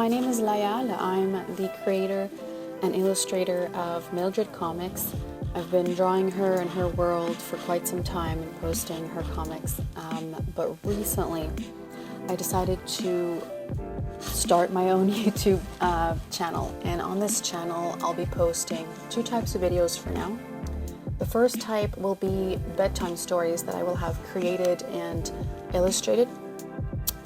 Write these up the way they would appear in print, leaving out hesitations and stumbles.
my name is Layal. I'm the creator and illustrator of Mildred Comics. I've been drawing her and her world for quite some time and posting her comics, but recently I decided to start my own YouTube channel, and on this channel I'll be posting two types of videos for now. The first type will be bedtime stories that I will have created and illustrated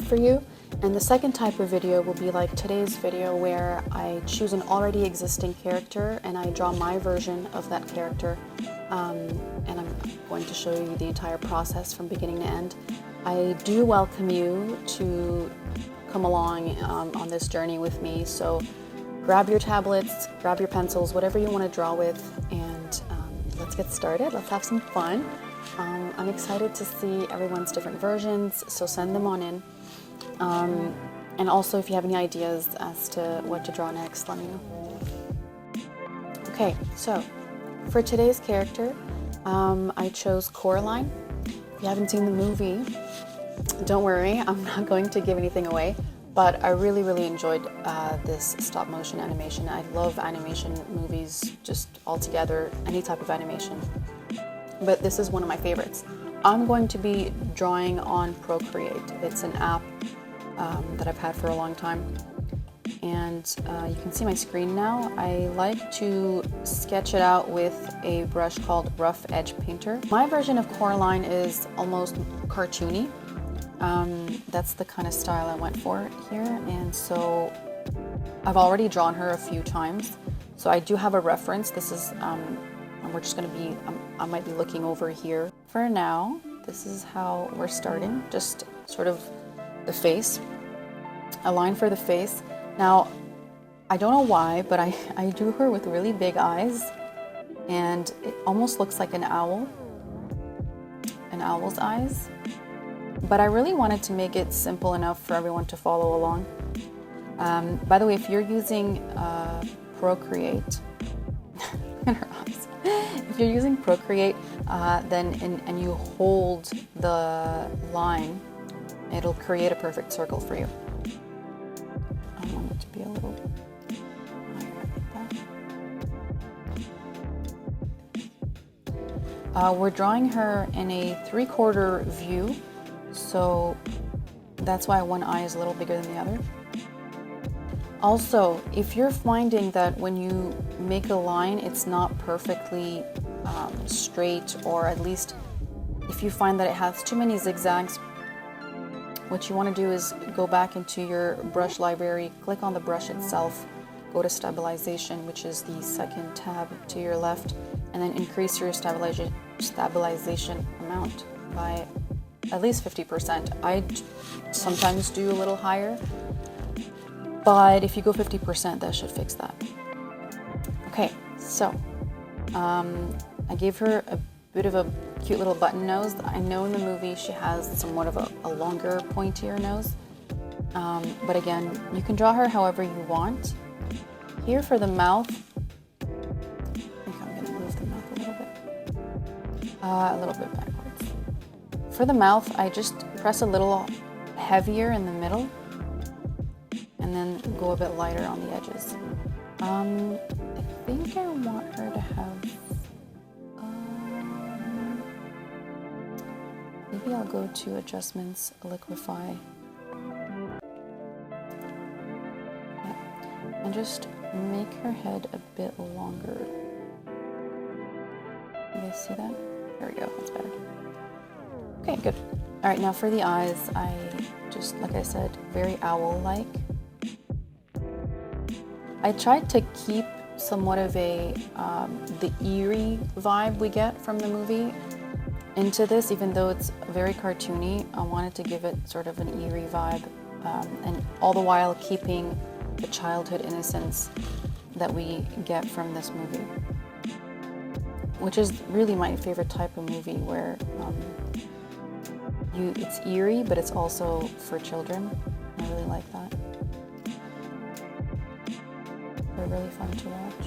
for you. And the second type of video will be like today's video, where I choose an already existing character and I draw my version of that character. And I'm going to show you the entire process from beginning to end. I do welcome you to come along on this journey with me. So grab your tablets, grab your pencils, whatever you want to draw with, and let's get started. Let's have some fun. I'm excited to see everyone's different versions, so send them on in. And also, if you have any ideas as to what to draw next, let me know. Okay, so for today's character, I chose Coraline. If you haven't seen the movie, don't worry, I'm not going to give anything away, but I really enjoyed this stop motion animation. I love animation movies, just altogether, any type of animation, but this is one of my favorites. I'm going to be drawing on Procreate. It's an app that I've had for a long time, and you can see my screen now. I like to sketch it out with a brush called Rough Edge Painter. My version of Coraline is almost cartoony. That's the kind of style I went for here, and so I've already drawn her a few times, so I do have a reference. This is we're just going to be, I might be looking over here. For now, this is how we're starting, just sort of the face, a line for the face. Now, I don't know why, but I drew her with really big eyes, and it almost looks like an owl, an owl's eyes. But I really wanted to make it simple enough for everyone to follow along. By the way, if you're using Procreate, her eyes. If you're using Procreate, then and you hold the line, it'll create a perfect circle for you. I want it to be a little higher like that. We're drawing her in a 3/4 view, so that's why one eye is a little bigger than the other. Also, if you're finding that when you make a line, it's not perfectly straight, or at least if you find that it has too many zigzags, what you want to do is go back into your brush library, click on the brush itself, go to stabilization, which is the second tab to your left, and then increase your stabilization amount by at least 50%. I sometimes do a little higher, but if you go 50%, that should fix that. Okay, so I gave her a bit of a cute little button nose. I know in the movie she has somewhat of a longer, pointier nose, but again, you can draw her however you want. Here for the mouth, I think I'm going to move the mouth a little bit backwards. For the mouth, I just press a little heavier in the middle, and then go a bit lighter on the edges. I think I want her to have, maybe I'll go to adjustments, liquify, and just make her head a bit longer. You guys see that? There we go, that's better. Okay, good. All right, now for the eyes, I just, like I said, very owl-like. I tried to keep somewhat of a the eerie vibe we get from the movie into this, even though it's very cartoony. I wanted to give it sort of an eerie vibe, and all the while keeping the childhood innocence that we get from this movie, which is really my favorite type of movie, where it's eerie, but it's also for children. I really like that. They're really fun to watch.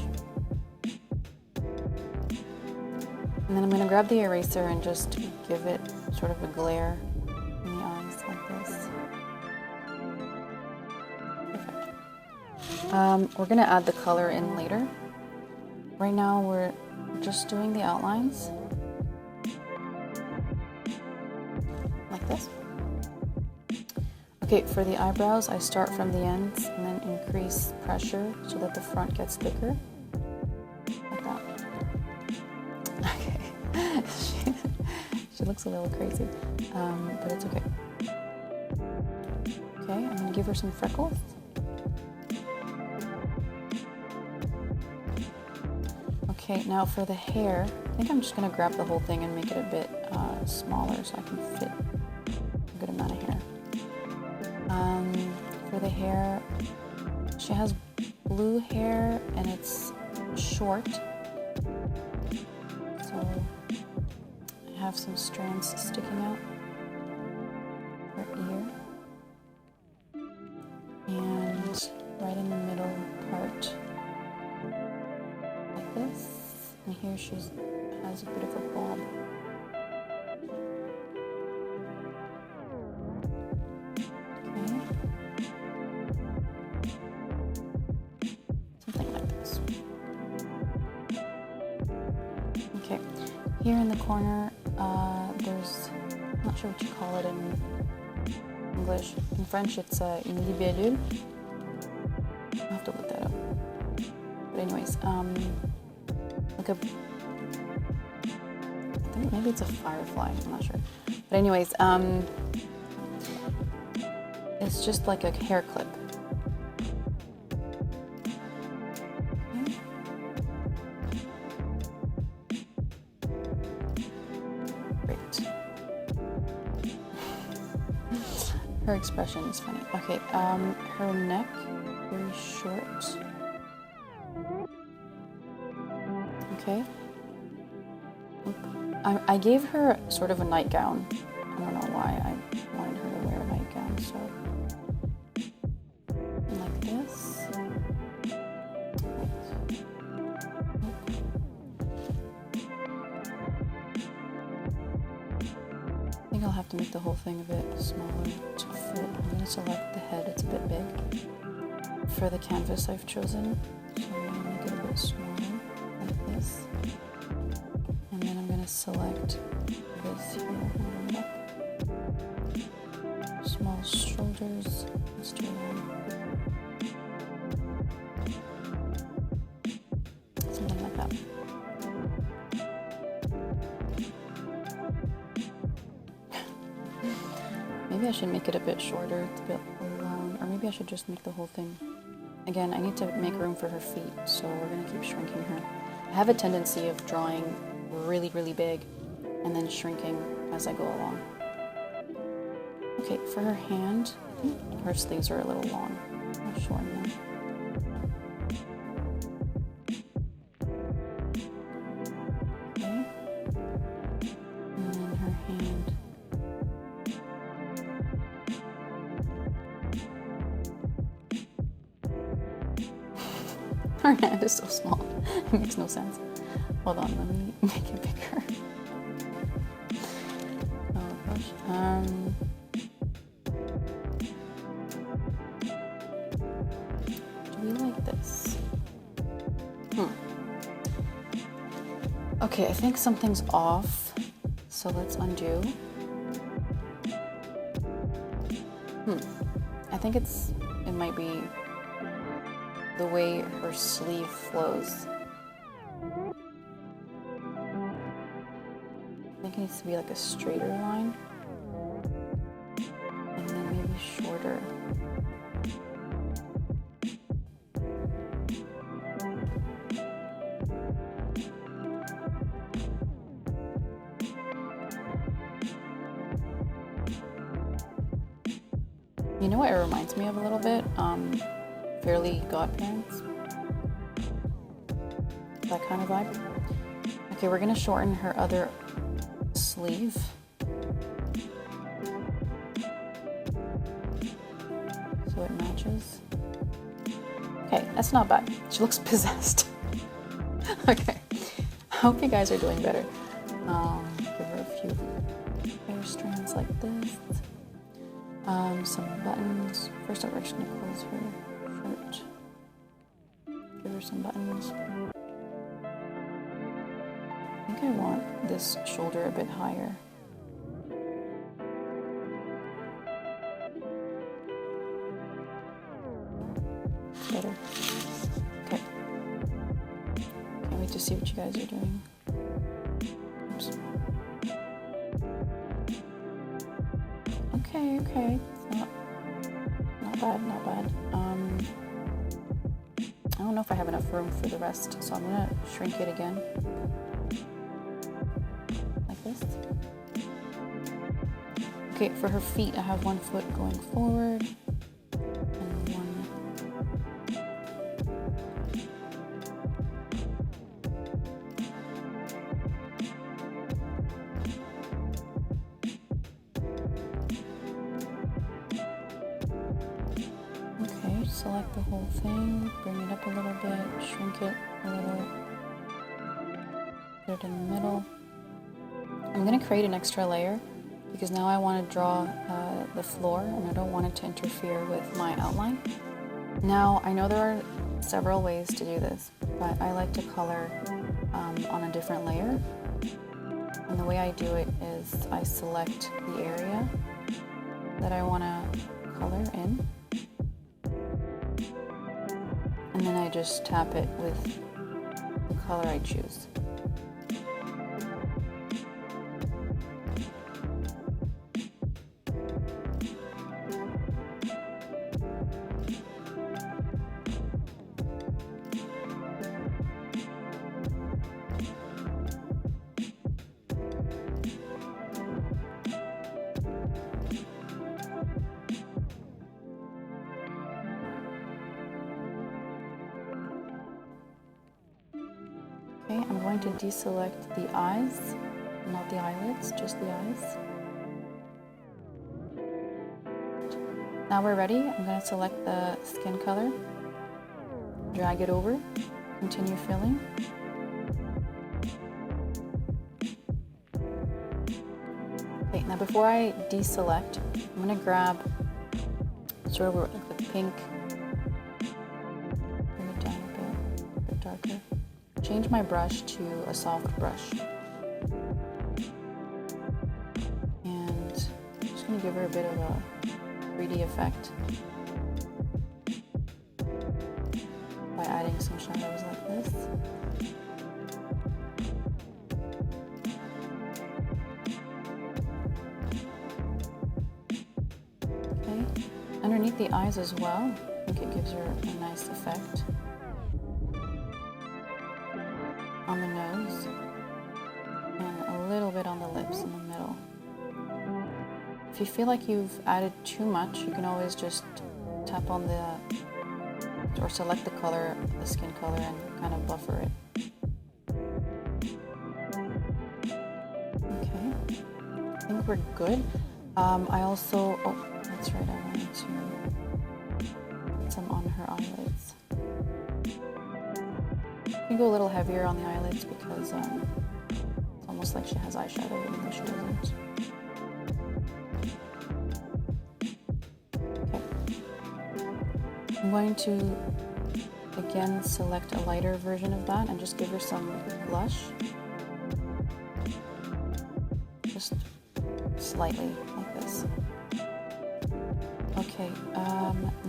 And then I'm going to grab the eraser and just give it sort of a glare in the eyes like this. Perfect. We're gonna add the color in later. Right now we're just doing the outlines. Like this. Okay, for the eyebrows, I start from the ends and then increase pressure so that the front gets thicker. Like that. Okay. She looks a little crazy, but it's okay. Okay, I'm gonna give her some freckles. Okay, now for the hair, I think I'm just gonna grab the whole thing and make it a bit smaller so I can fit a good amount of hair. For the hair, she has blue hair and it's short. So I have some strands sticking out her ear. And right in the middle part, like this. And here she has a bit of a bob. Okay, here in the corner, there's, I'm not sure what you call it in English. In French, it's une libellule. I'll have to look that up. But anyways, like a, I think maybe it's a firefly, I'm not sure. But anyways, it's just like a hair clip. Her expression is funny. Okay, her neck, very short. Okay. I gave her sort of a nightgown. I don't know why I wanted her to wear a nightgown, so. Like this. I think I'll have to make the whole thing a bit smaller to fit. I'm going to select the head, it's a bit big. For the canvas I've chosen, so I'm going to make it a bit smaller, like this. And then I'm going to select this here, and bring it up. Small shoulders, let's do one. Something like that. Maybe I should make it a bit shorter, it's a bit long, or maybe I should just make the whole thing. Again, I need to make room for her feet, so we're gonna keep shrinking her. I have a tendency of drawing really, really big and then shrinking as I go along. Okay, for her hand, I think her sleeves are a little long. I'll shorten them. Okay. And then her hand. Her hand is so small, it makes no sense. Hold on, let me make it bigger. Oh gosh. Do we like this? Okay, I think something's off, so let's undo. I think it might be the way her sleeve flows. I think it needs to be like a straighter line. And then maybe shorter. You know what it reminds me of a little bit? Fairly Godparents. That kind of vibe. Okay, we're gonna shorten her other sleeve. So it matches. Okay, that's not bad. She looks possessed. Okay, I hope you guys are doing better. Give her a few hair strands like this. Some buttons. First, we're just gonna close her shirt. some buttons. I think I want this shoulder a bit higher. Better. Okay. Can't wait to see what you guys are doing. Oops. Okay. It's not bad. I don't know if I have enough room for the rest, so I'm gonna shrink it again. Like this. Okay, for her feet, I have one foot going forward and one. Okay, select the whole thing, bring it up a little bit, shrink it a little, put it in the middle. I'm going to create an extra layer because now I want to draw the floor and I don't want it to interfere with my outline. Now, I know there are several ways to do this, but I like to color on a different layer. And the way I do it is I select the area that I want to color in. And then I just tap it with the color I choose. Okay, I'm going to deselect the eyes, not the eyelids, just the eyes. Now we're ready. I'm going to select the skin color, drag it over, continue filling. Okay, now before I deselect, I'm going to grab sort of like the pink, bring it down a bit darker. Change my brush to a soft brush. And I'm just going to give her a bit of a 3D effect by adding some shadows like this. Okay, underneath the eyes as well, I think it gives her a nice effect. On the nose and a little bit on the lips in the middle. If you feel like you've added too much, you can always just tap on or select the color, the skin color, and kind of buffer it. Okay, I think we're good. I also, that's right, I wanted to put some on her eyelids. You can go a little heavier on the eyelids because it's almost like she has eyeshadow even though she doesn't. Okay. I'm going to again select a lighter version of that and just give her some blush. Just slightly like this. Okay,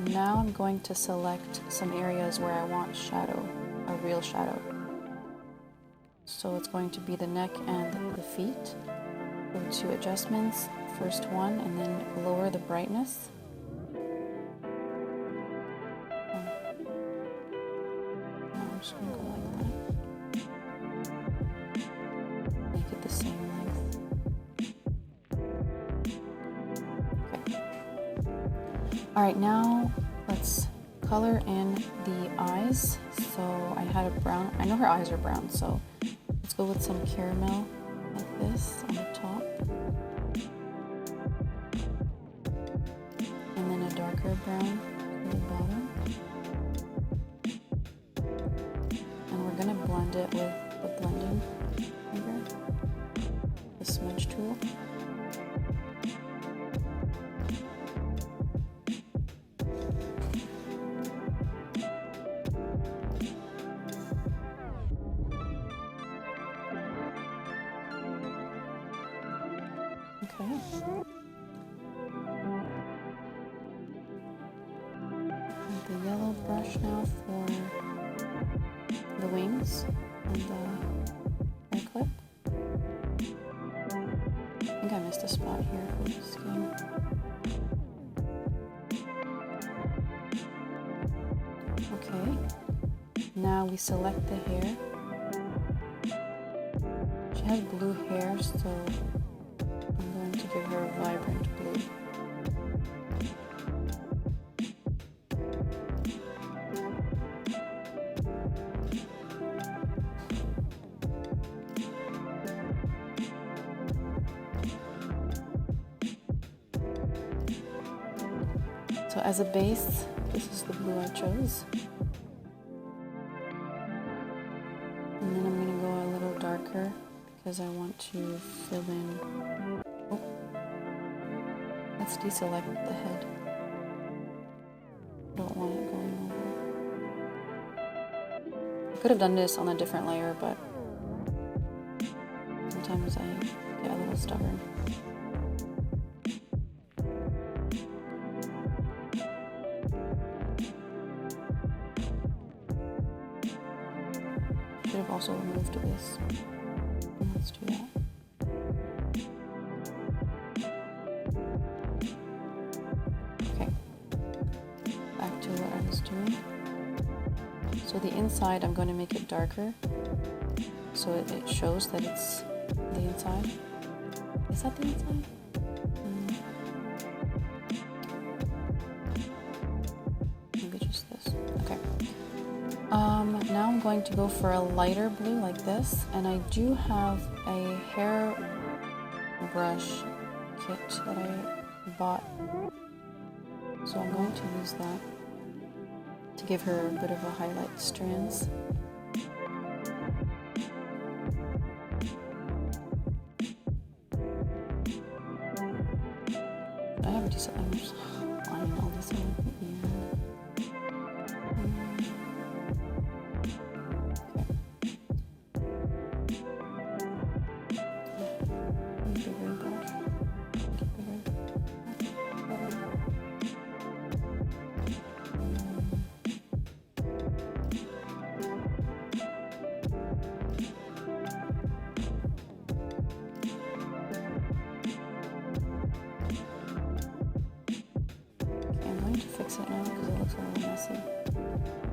now I'm going to select some areas where I want shadow. A real shadow. So it's going to be the neck and the feet. Go to adjustments, first one, and then lower the brightness. I'm just going to go like that. Make it the same length. Okay. Alright, now let's color in the eyes. So I had a brown, I know her eyes are brown, so let's go with some caramel like this on the top. And then a darker brown on the bottom. And we're going to blend it with the blending finger, the smudge tool. Okay. The yellow brush now for the wings and the hair clip. I think I missed a spot here for the skin. Okay. Now we select the hair. She has blue hair, so I'm going to give her a vibrant blue. So as a base, this is the blue I chose. And then I'm going to go a little darker because I want to fill in. Oh, let's deselect the head. I don't want it going over. I could have done this on a different layer, but sometimes I get a little stubborn. Should have also removed this. Let's do that. Okay. Back to what I was doing. So the inside, I'm going to make it darker so it shows that it's the inside. Is that the inside? Maybe just this. Okay. Now I'm going to go for a lighter blue like this, and I do have a hair brush kit that I bought, so I'm going to use that to give her a bit of a highlight strands. I have a decent, I'm just lining all this in. Fix it now because it looks a little messy.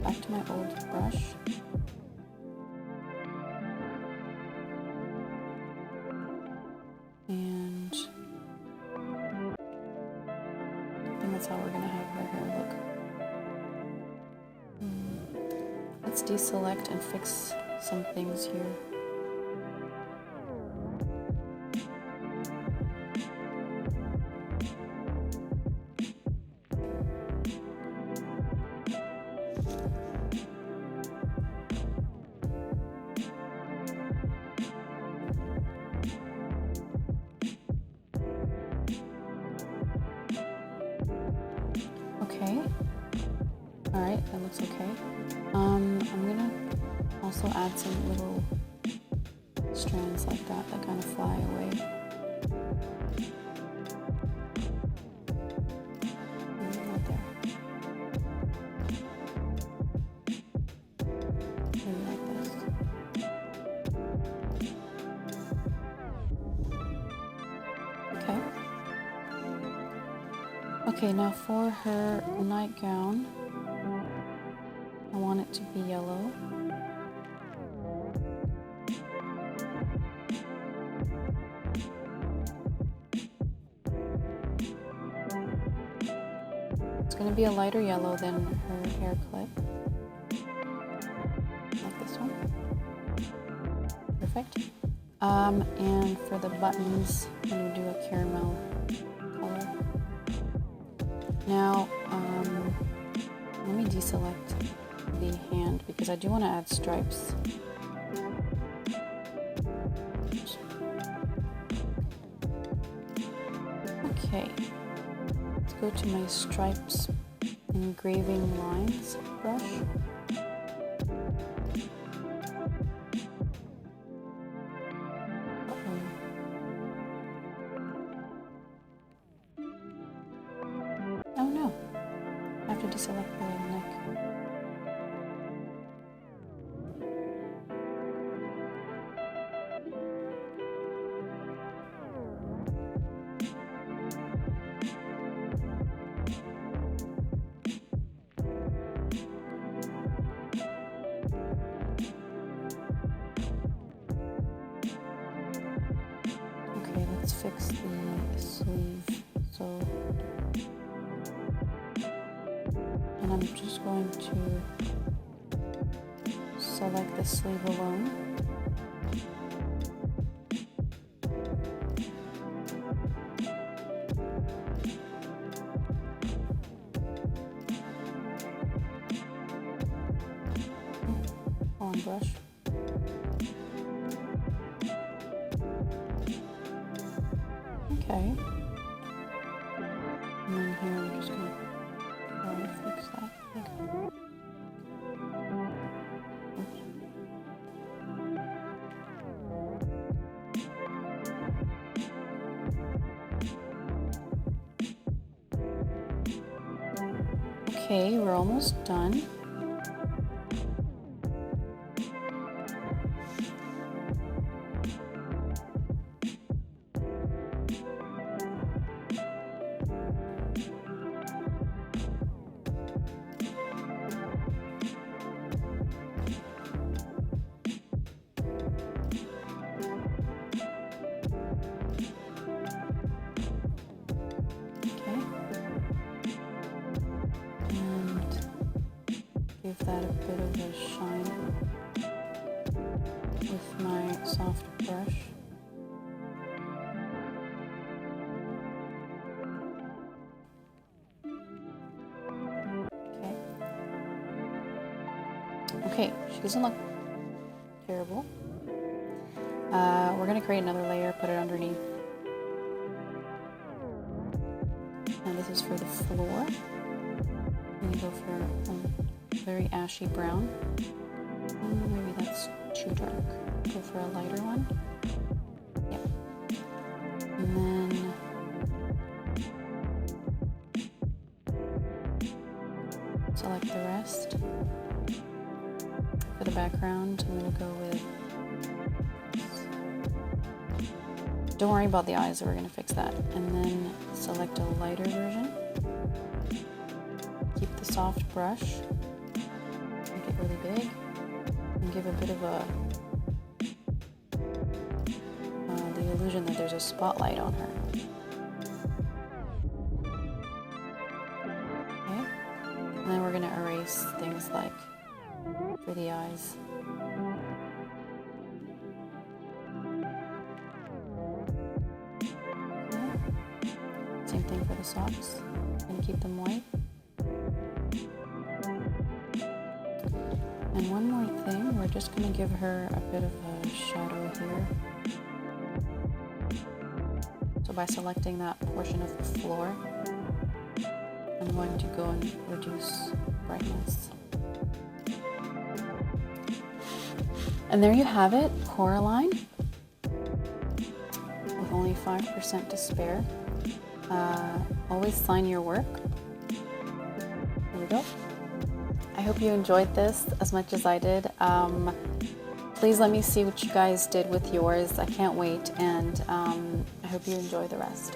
Back to my old brush. And I think that's how we're going to have her hair look. Let's deselect and fix some things here. Okay. Alright, that looks okay. I'm gonna also add some little strands like that kind of fly away. Right there. Maybe like this. Okay. Okay, now for her nightgown, I want it to be yellow. It's going to be a lighter yellow than her hair clip. Like this one. Perfect. And for the buttons, I'm going to do a caramel color. Now, let me deselect the hand because I do want to add stripes. Okay, let's go to my stripes engraving lines brush. have to deselect the neck. Okay, let's fix the sleeve. So, and I'm just going to select the sleeve alone. On brush. Okay. And then here we're just going to try to fix that. Okay. Okay, we're almost done. Give that a bit of a shine with my soft brush. Okay, she doesn't look terrible. We're going to create another layer, put it underneath. And this is for the floor. I'm going to go for very ashy brown. Maybe that's too dark. Go for a lighter one. Yep. And then select the rest. For the background, I'm going to go with... Don't worry about the eyes, we're going to fix that. And then select a lighter version. Keep the soft brush. Make it really big. And give a bit of a... the illusion that there's a spotlight on her. Okay. And then we're going to erase things like for the eyes. Same thing for the socks. Gonna keep them white. And one more thing, we're just gonna give her a bit of a shadow here. So by selecting that portion of the floor, I'm going to go and reduce brightness. And there you have it, Coraline, with only 5% to spare. Always sign your work. There we go. I hope you enjoyed this as much as I did. Please let me see what you guys did with yours. I can't wait, and I hope you enjoy the rest.